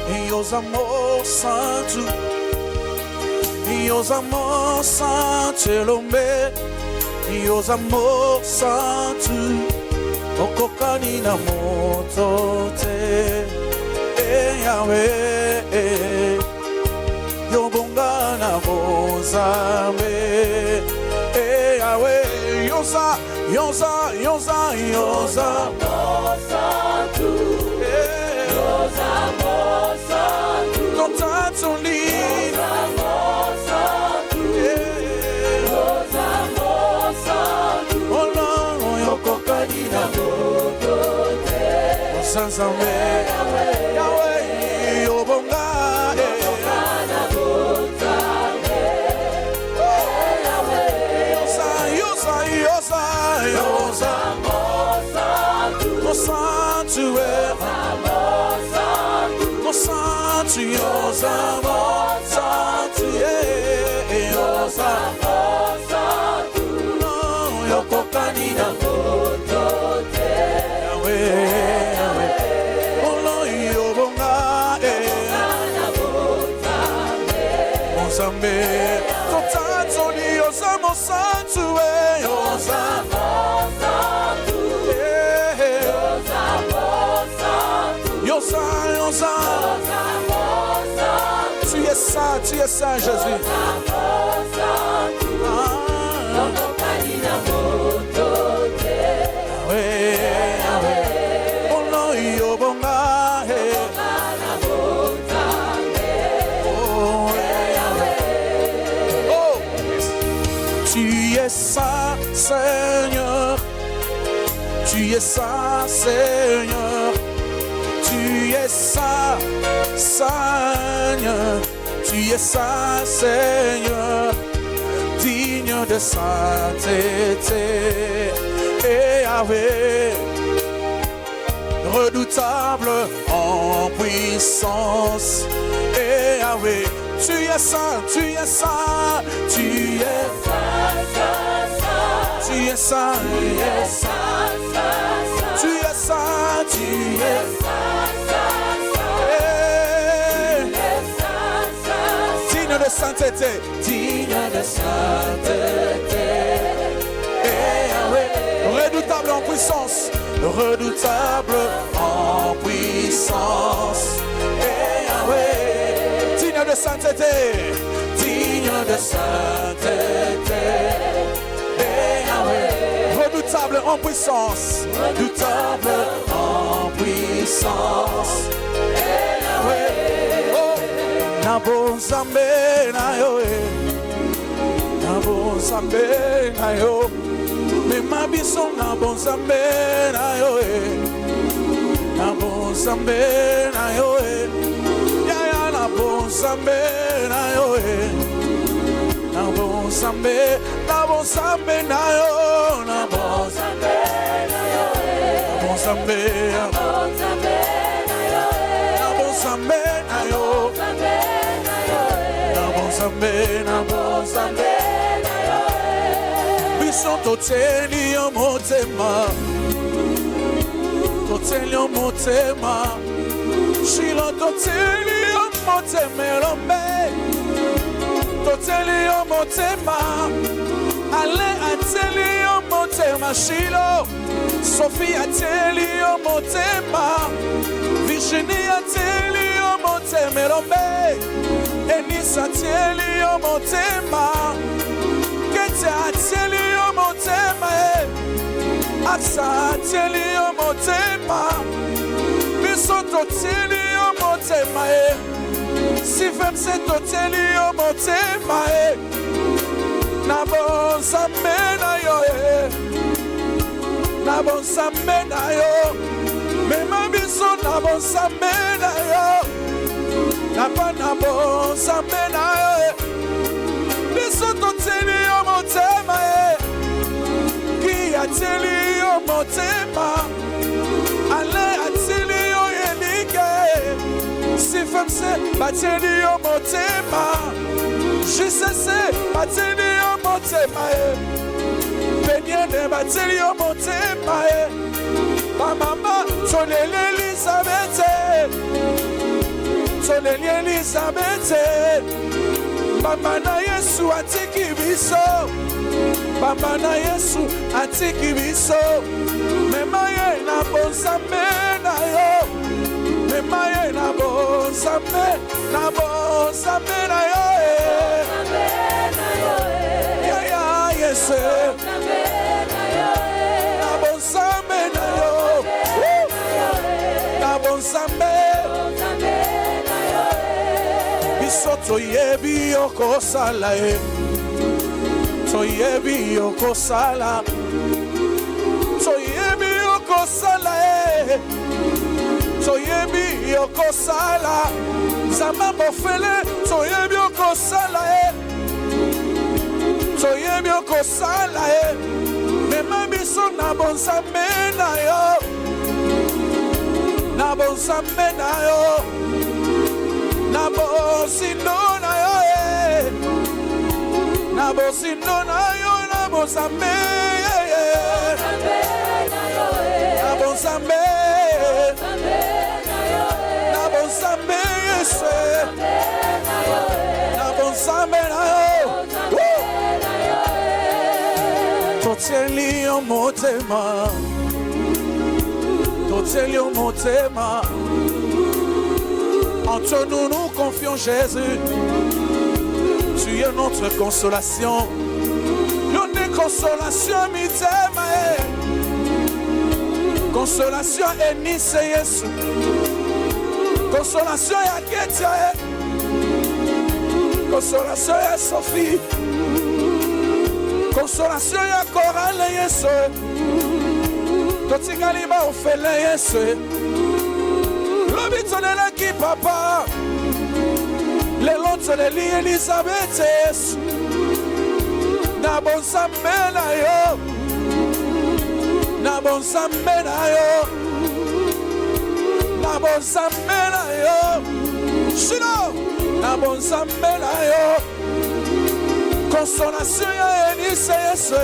Yosamo santu, Yosamo santu lombe, Yosamo santu, okokani na moto te, Yahweh, Yobonga na bozame, Yahweh, Yosa, Yosa, Yosa, Yosa, Santu, Yosa Santu, ton temps lit, Yosa Santu, oh non, yokokani na moto te, Sansambe, Yahweh, Yobonga, na bozame, Yahweh, Yosa, Yosa, Yosa, Yosa, Santu, ton sanctuaire, ton sanctuaire, Yosa, sanctuaire, Yosa, non, yokokani na moto te, Yahweh, Yahweh, oh non, Yobonga, Monsambe, ton temps lit, Yosa, mon sanctuaire, Yosa, Yosa, Yosa, tu es saint, Jésus. Oh non, Yobonga, oh, tu es saint, Seigneur. Tu es saint, Seigneur. Tu es saint, Seigneur. Tu es saint, Seigneur. Digne de sainteté. Et Yahweh, redoutable en puissance. Et Yahweh, tu es saint, tu es saint, tu es saint, tu es saint, tu es saint, tu es digne de sainteté, digne de sainteté. Et Yahweh, redoutable en puissance, redoutable en puissance. Et Yahweh, digne de sainteté, digne de sainteté. Et Yahweh, redoutable en puissance, redoutable en puissance. Et Yahweh, oh, Nabo Zambe na yo, Nabo Zambe na yo. Me mabiso na bon Zambe na yo, na bon Zambe na yo, ya ya na bon Zambe na yo, na bon Zambe na yo, na bon Zambe na yo, na bon Zambe na bon Zambe na yo, na bon Zambe na bon Zambe. Toteli motema, toteli motema, shilo toteli motema lombe, toteli motema, ale ateli motema shilo, Sophie ateli motema, Virginie ateli motema lombe, Enisa ateli motema, Kete ateli motema, Aksa ateli motema, Bisoto ateli motema, Sifemse toteli motema, Nabo Zambe na yo, Nabo Zambe na yo, Mema biso Nabo Zambe na yo, Napa Nabo Zambe na yo, Bisoto ateli motema, Ki ateli motema, Ale ateli yenike, Sifemse bateli motema, Jisese bateli motema, Penyene bateli motema, Mama tonele Elisabeth, Toleli Elizabeth Bamba na Yesu atiki biso Bamba na Yesu atiki biso Memaye na bonzambe na yo Memaye na bonzambe na yo Ya ya yes Na bonzambe na yo Na bonzambe Biso toyebi okosala Toyebi okosala Toyebi okosala Toyebi okosala Zama bofele Toyebi okosala Toyebi okosala Mema biso na bonzambe na yo Na bonzambe na yo Na bosindo na yo Na bosindo na yo Na bonzambe Na bonzambe Na bonzambe Na bonzambe na yo Toteli o motema Toteli o motema Entre nous, nous confions Jésus. Tu es notre consolation. Une consolation, mitema. Consolation, Enis et Yesu. Consolation, Yaketia. Consolation, ya Sophie. Consolation, ya Coral et Yesu. Totikaliba ofele Yesu. Lobitonela ki papa Le lontoneli Elizabeth Na bonzambe na yo Na bonzambe na yo Na bonzambe na yo Shino Na bonzambe na yo Consolation ya Elise Yesu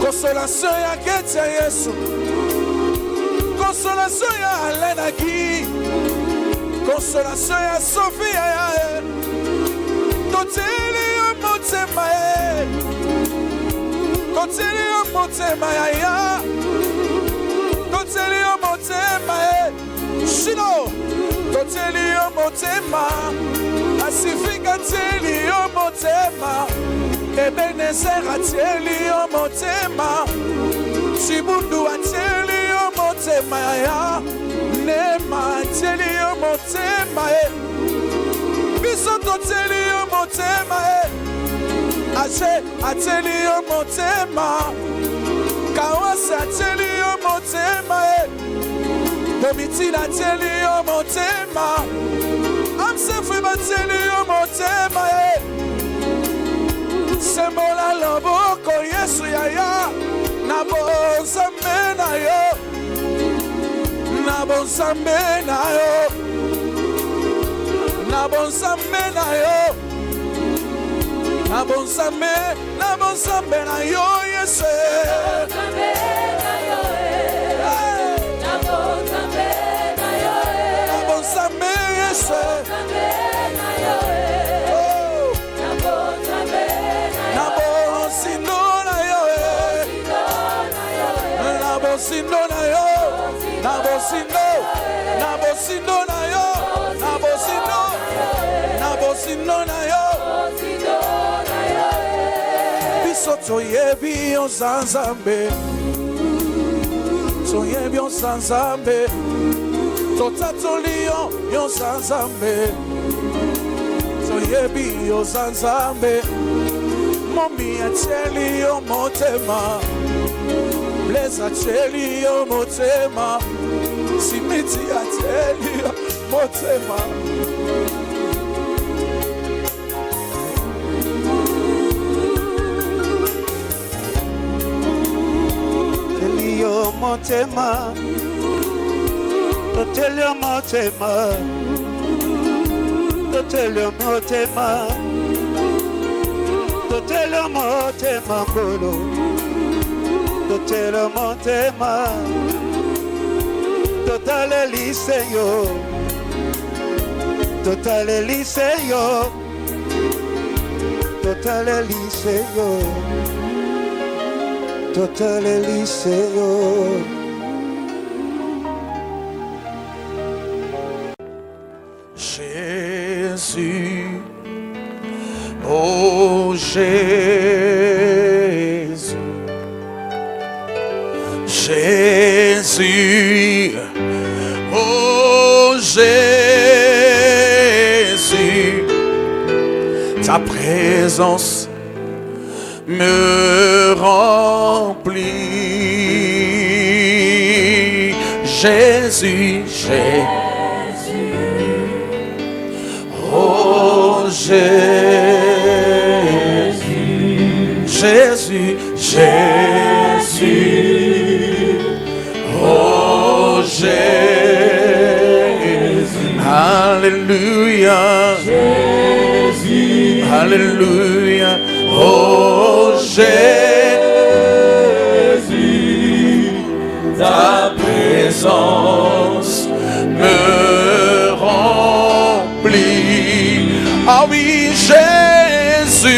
Consolation ya Ketia Yesu Consolation ya Alena Ki Consolation ya Sophia ya Toteli ya motema Toteli ya motema ya Toteli ya motema Shino Toteli ya motema Asifika teli ya motema Ebenezer ateli ya motema Chibundu ateli ya motema ya Nema ateli ya motema Bisoto ateli ya motema Ache ateli ya motema Kawase ateli ya motema Domitila ateli ya motema Amsefu ateli ya motema Sembola loboko Yesu ya Na bonzambe na yo Na bonzambe na yo Na bonzambe na yo Na bonzambe na yo Yesu Na bonzambe Yesu Na bonzindo na yo Na bonzindo na yo Na bonzindo na yo Na bonzindo na yo Biso toyebi onzanzambe Toyebi onzanzambe Totatoli onzanzambe Toyebi onzanzambe Momi ateli motema Blaise ateli motema Simiti ateli motema Telio motema Telio motema Telio motema Telio motema Kolo Telio motema Total Eliseyo Total Eliseo, Total Eliseo, Total Eliseo. Jésus, oh Jésus, Jésus, oh Jésus, ta présence me remplit. Jésus, Jésus. Oh Jésus, Jésus, Jésus, oh Jésus, Alléluia, Jésus, Alléluia, oh Jésus, ta présence me remplit. Ah oui, Jésus,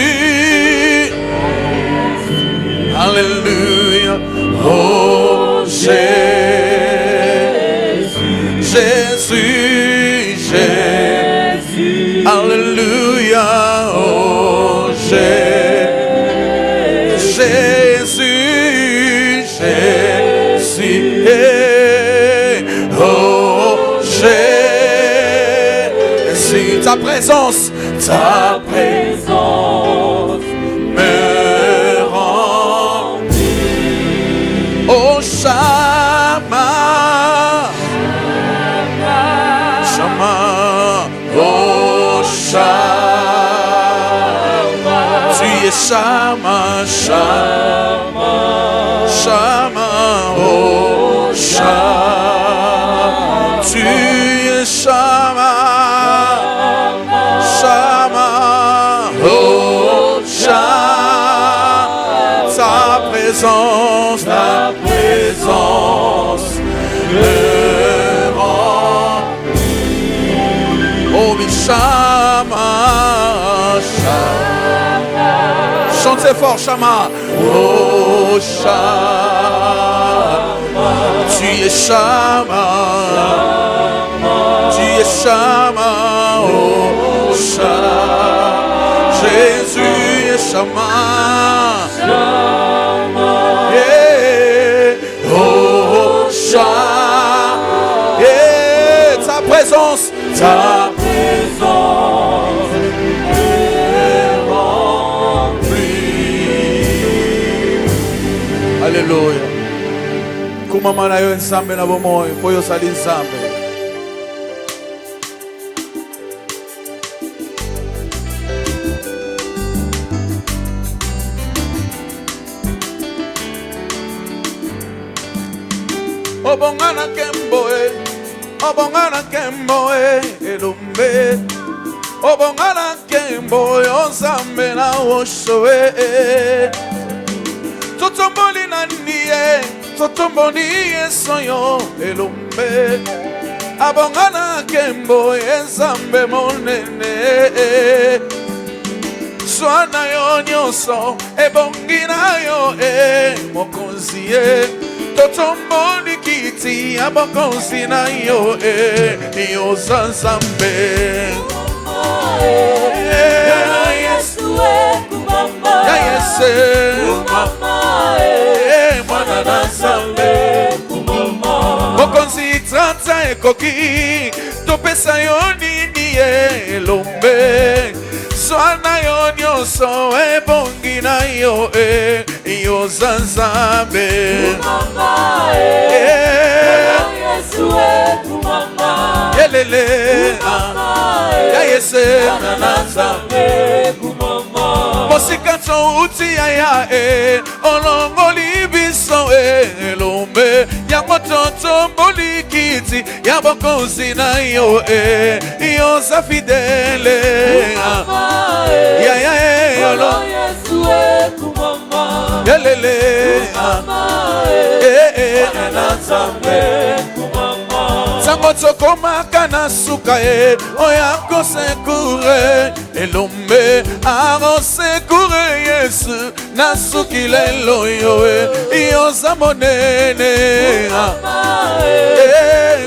Alléluia, oh Jésus, Jésus, Jésus, Alléluia, oh Jésus, Jésus, Jésus, oh Jésus, ta présence me remplit. Oh Shama, Shama, oh Shama, tu es Shama, Shama, Shama, oh Shama, tu es Shama. Ta présence me remplit. Oh Shama, Shama, chantez fort Shama. Oh Shama, tu es Shama, tu es Shama, oh Shama, Jésus est Shama. Ta présence est remplie. Alléluia. Kumama na yo nzambe na bomoyo, poyo sali nzambe. Obongana kemboe, obongana kemboe, elumbe. Obongana kemboe, ozambe na oshoe. Totomboli na niye, totomboli esoyo, elumbe. Abongana kemboe, ezambe monene. Swana yo nyoso, ebongina yo mokonzie. Totomboli kiti abokonsi na yo yo zanzambe. Ya Yesu kumama, ya Yesu kumama, mwana na zambe kumama. Bokonsi trata ekoki, topesa yo nini elombe. Swana yo nyoso ebongi na yo yo zanzambe. Kumama Yesu kumama, yelele ya Yesu na zambe kumama. Mosika to uti ya olongoli biso elombe ya mototo mbolikiti ya bokonzi na yo yo za fidele. Ya Yesu kumama, yelele na zambe kumama. motoko makana suka e oya ko sekure elombe aro sekure Yesu na suki lelo yo e yoza monene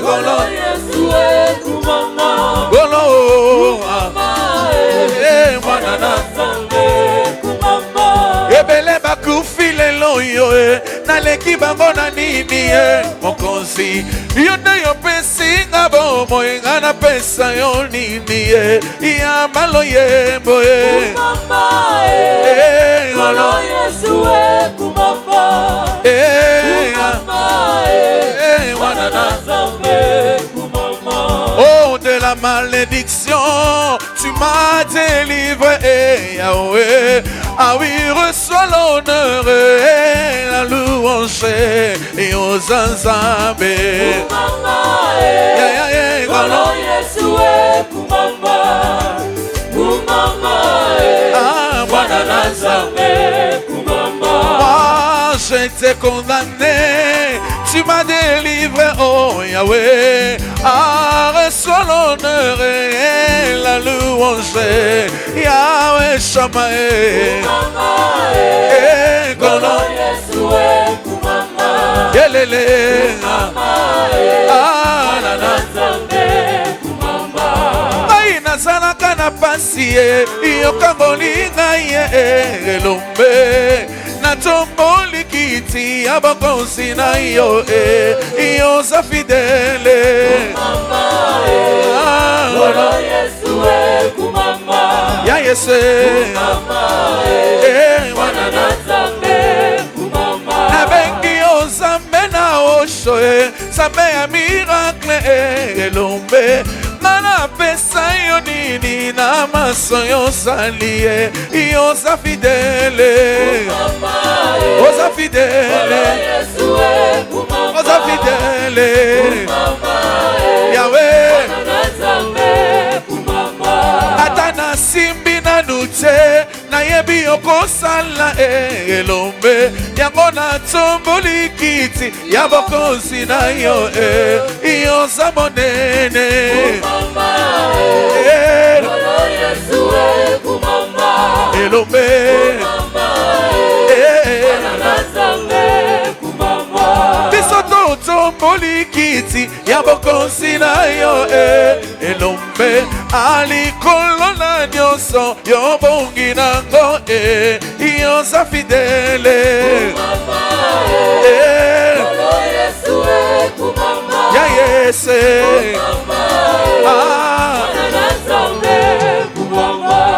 golo Yesu e kumama golo mwana na Nzambe kumama ebele bakufi lelo yo e naleki bango na nini e mokonzi yo nde yopesi nga bomoi nga napesa yo nini e ya malo yembo e kumama golo Yesu e kumama mwana na Nzambe kumama. Oh, de la malédiction, tu m'as délivré, Yahweh. Ah oui, reçois l'honneur et la louange et aux ensembles. Golo Yesu e kumama, mwana na Nzambe kumama. Moi, j'étais condamné, tu m'as délivré, oh Yahweh. Ah, reçois l'honneur et la louange, Yahweh Shamae. Golo Yesu e kumama, Yelele. Ah, mwana na Nzambe kumama. Ai nazalaka na pasi e yokangoli ngai e elombe natomboli kiti ya bokonzi na yo e yoza fidele Golo Yesu e kumama, ya Yesu mwana na Nzambe kumama. nabengi yo Nzambe na osho e Nzambe ya miracle e elombe mana pesa yo nini na maso yozali e yoza fidele oza fidele oza fidele Yahweh ata nasimbi nanu te nayebi okosala elombe yango natomboli kiti ya bokonzi na yo yoza monene elombe biso totomboli kiti ya bokonzi na yo elombe alikolo na nyonso yo bongi nango yoza fidele ya Yese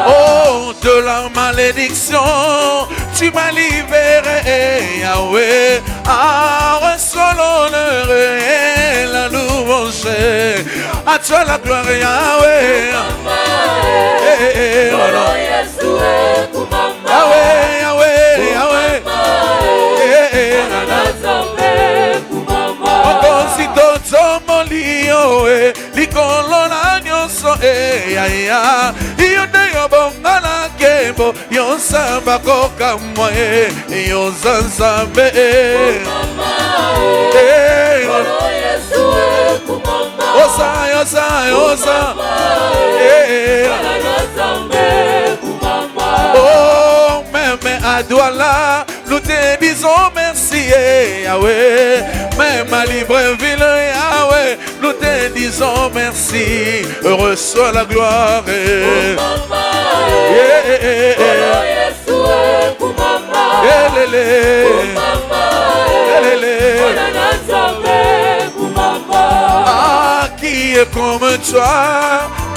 oh de la malédiction tu m'as libéré Yahweh ah reçois l'honneur et la louange à toi la gloire Yahweh Yahweh Yahweh Yahweh okonzi totomoli yo likolo na nyonso yaya yo nde yobongala nkembo yosamba kokamwa yoza Nzambe osa osa osa oh même à Douala nous te disons merci Yahweh même à Libreville Yahweh nous te disons merci reçois la gloire ah qui est comme toi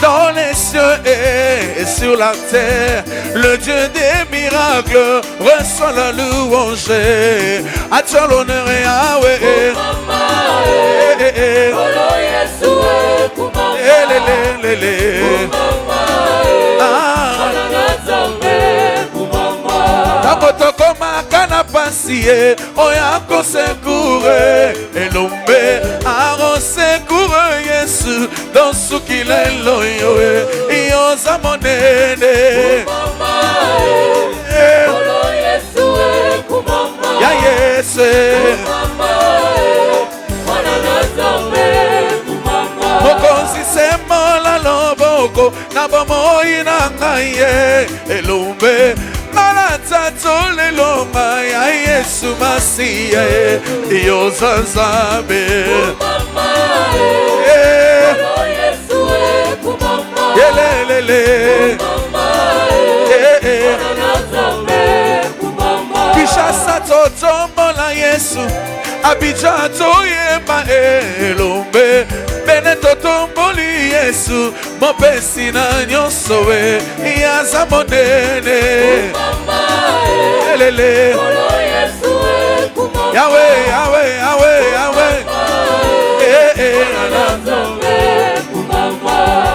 dans les cieux et sur la terre, le Dieu des miracles reçoit la louange. À toi l'honneur et Yahweh. Takotoko makana pasie oya ko sekure elombe aro sekure Yesu dans sukilelo yo yoza monene ya Yesu moko na bomoi na ngai elombe malata tolelo ngai ya Yesu Masiya yoza Nzambe yelelele Kishasa totombola Yesu Abidjan toyemba elombe Bene totomboli Yesu Mopesi na nyonso yaza monene elele Yahweh, Yahweh, Yahweh, Yahweh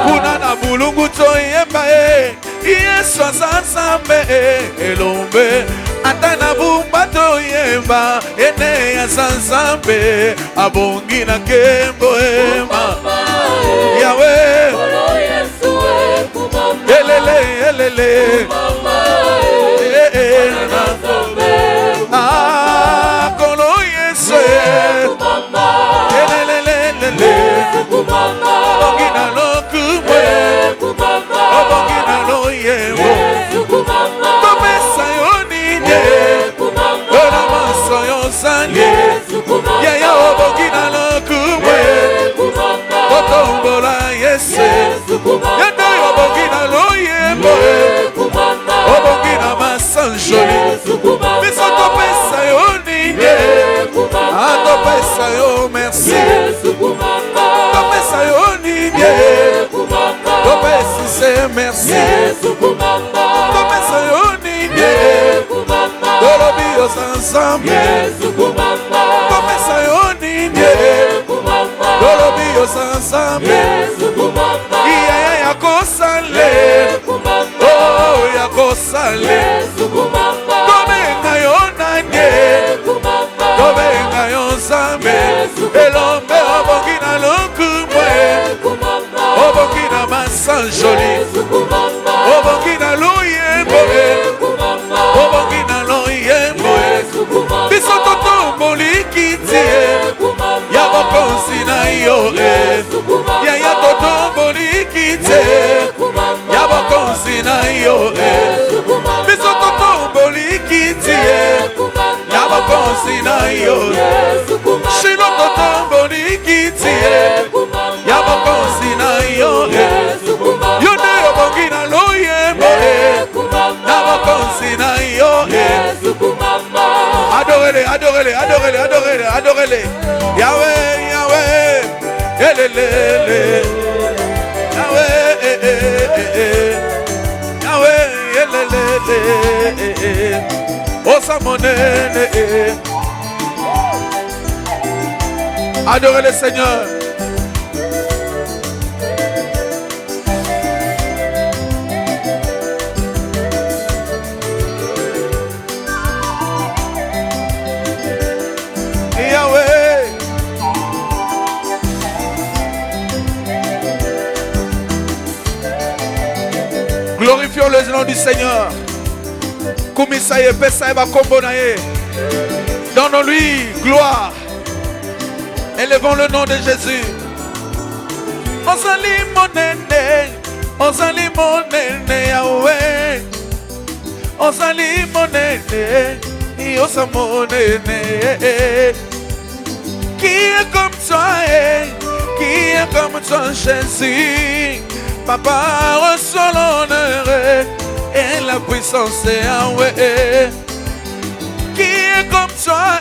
Kuna na bulungu toyemba Yesu aza Nzambe elombe Ata na bumba toyemba ene aza Nzambe abongi na kembo Yahweh elele elele kolo Yesu elele obongi na lokumwe obongi na loyembo Tomesa yonine Ona maso yonsanye Yaya obongi na lokumwe Otombola Yesu Yende obongi na loyembo Obongi na masanjoli Miso topesa yonine Atopesa yo merci Topesa yonine Topesa se merci Topesa yonine Dorobi yoza Nzambe Topesa yonine Dorobi yoza Nzambe Iyaya yakosale Oh yakosale Tobenga yonanye Tobenga yonzambe Elombe obongi na lokumwe Obongi na masanjoli Obongi na loyembo Obongi na loyembo Biso totomboli kiti Ya bokonzi na yo Ya totomboli kiti Ya bokonzi na yo Biso totomboli kiti Ya bokonzi na yo Shilo totomboli kiti Ya bokonzi na yo Yone obongi na loyembo Na bokonzi na yo Adorez-les, adorez-les, adorez-les, adorez-les, adorez-les. Yahweh, Yahweh, elelele. Yahweh, Yahweh, elelele. Osamonene. Adorez le Seigneur. Glorifions le nom du Seigneur. Kumisaye Pesaye Bakombonaye. Donnons-lui gloire. Élevons le nom de Jésus. Ozali monene Yahweh. Ozali monene, Yosa monene. Qui est comme toi, qui est comme toi Jésus. Papa reçoit l'honneur et la puissance Yahweh. Qui est comme toi,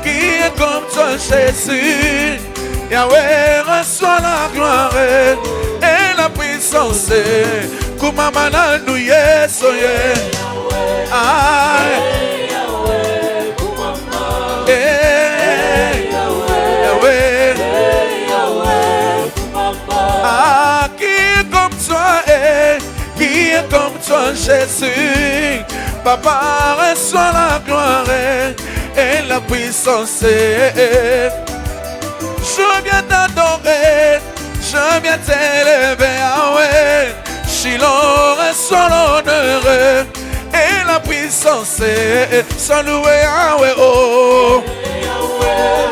qui est comme toi Jésus. Yahweh reçoit la gloire et la puissance. Kumamana nous yesoye. Ah, Yahweh, Yahweh, ah, qui est comme toi, qui est comme toi Jésus. Papa reçoit la gloire et la puissance. Je viens t'adorer, je viens t'élever, Yahweh. Shiloh reçoit l'honneur et la puissance. Sois loué, Yahweh, oh.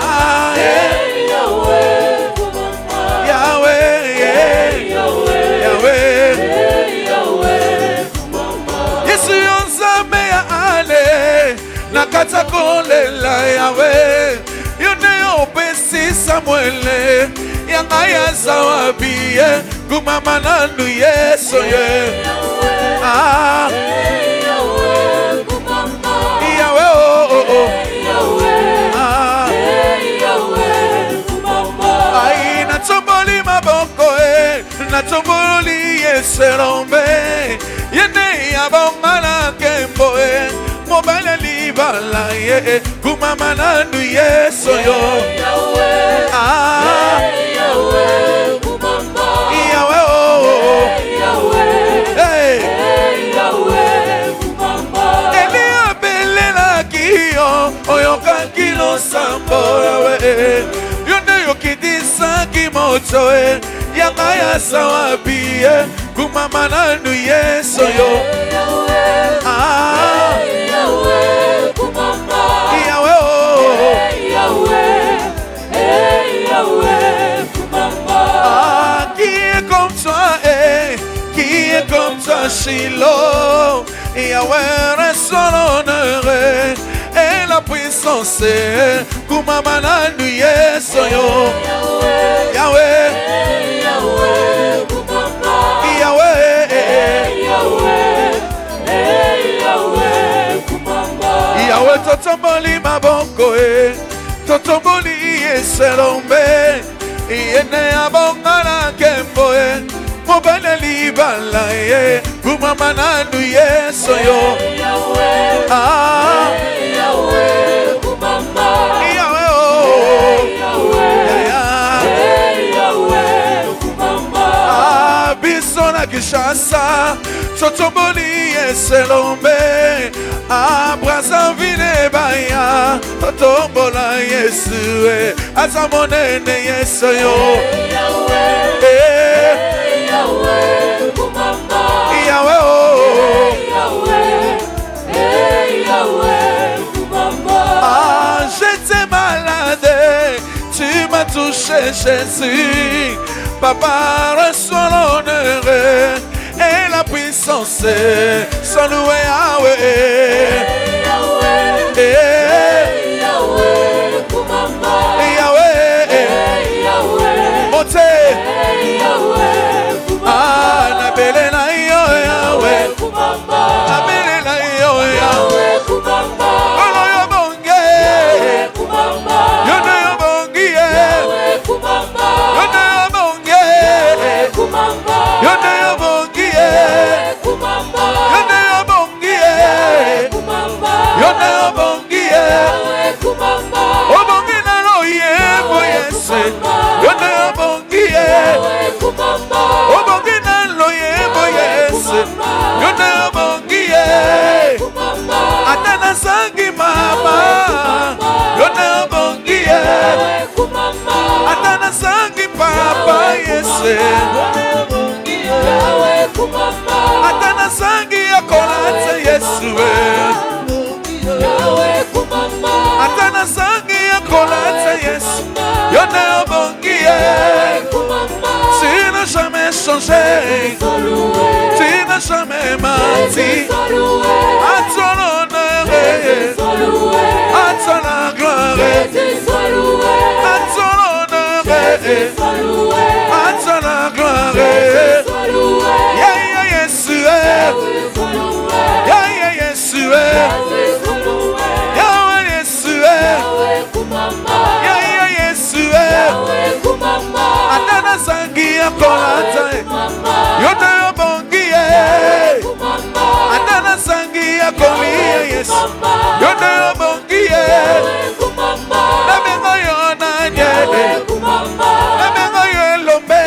Ah, Yahweh, Yahweh, Yahweh, nakata kolela yawe yone opesi Samuele yanga ya zawabie kumama nandu Yesu ye ah yawe oh ah ai natomboli maboko natomboli Yeserombe yene yabongana kembo mobile libala ye kumama nandu Yesu yo ah yawe kumama yawe oh hey yawe kumama Elia belela kiyo oyoka kilo sambo yawe yone yokidisa kimoto yanga ya sawabie kumama nandu Yesu yo ah yawe kumama yawe oh yawe kumama ah qui est comme toi Shiloh Yahweh reste son honneur et la puissance kumama nandu Yesu yo Yahweh kumama Yahweh Yahweh totomboli maboko totomboli Yeserombe yene abongana kembo mobile libala kumama nandu Yesu yo ah Yahweh kumama Yahweh oh Yahweh kumama ah biso na Kinshasa totomboli Yeserombe ah Brazzaville baya totombola Yesu azamonene Yesu yo Yahweh kumama Yahweh oh Yahweh kumama ah j'étais malade tu m'as touché Jésus papa reçois l'honneur et la puissance sans louer Yahweh Yahweh kumama Yahweh mote ah na bele na yo Yahweh na bele na yo Yahweh ono yo bonge yo no yo bonge yo no yo bonge yo no yo bonge yo no yo bonge yo no yo bonge o bonge na lo ye boyese yo no yo bonge o bonge na lo ye boyese yo no yo bonge atana sangi mama yo no yo bonge atana sangi papa yese atana sangi akolate Yesu atana sangi akolate Yesu yo no yo bonge tu n'as jamais changé tu n'as jamais menti à ton honneur à ton gloire à ton honneur à ton gloire yeah Yesu yeah Yesu yeah Yesu yeah Yesu atana sangi akolata yo no yo bonge atana sangi akolia Yesu yo no yo bonge na bengo yo na nyede na bengo yo elombe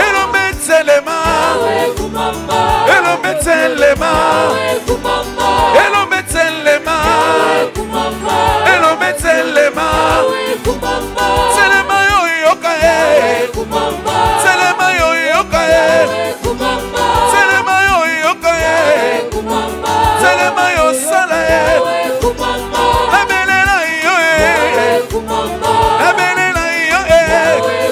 elombe telema elombe telema elombe telema elombe telema telema yo yoka telema yo yoka telema yo yoka telema yo sala la bele na yo la bele na yo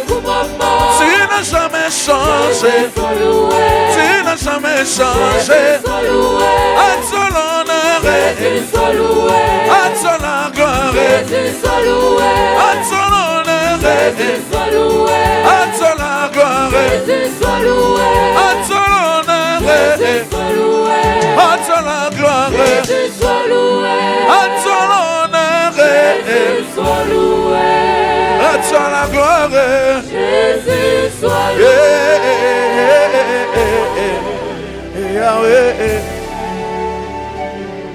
tu n'as jamais changé tu n'as jamais changé à ton honneur Jésus soit loué. À ton la gloire, Jésus soit loué. à ton honneur, Jésus soit loué. à ton la gloire, Jésus soit loué. à ton honneur, Jésus soit loué. à ton la gloire, Jésus soit loué. à ton honneur, Jésus soit loué. à ton la gloire. Jésus soit loué. Yahweh.